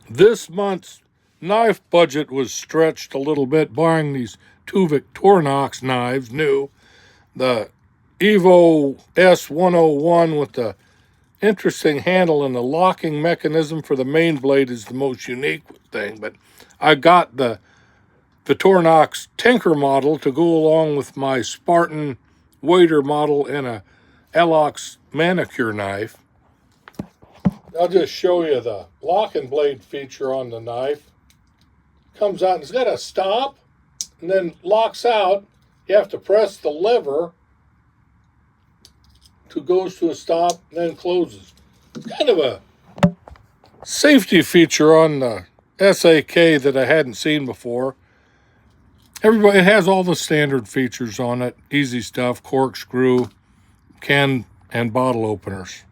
This month's knife budget was stretched a little bit buying these two Victorinox knives, new. The Evo S101 with the interesting handle, and the locking mechanism for the main blade is the most unique thing. But I got the Victorinox Tinker model to go along with my Spartan Wader model and a Elox manicure knife. I'll just show you the lock and blade feature on the knife. Comes out and it's got a stop and then locks out. You have to press the lever to goes to a stop and then closes. It's kind of a safety feature on the SAK that I hadn't seen before. It has all the standard features on it. Easy stuff, corkscrew, can and bottle openers.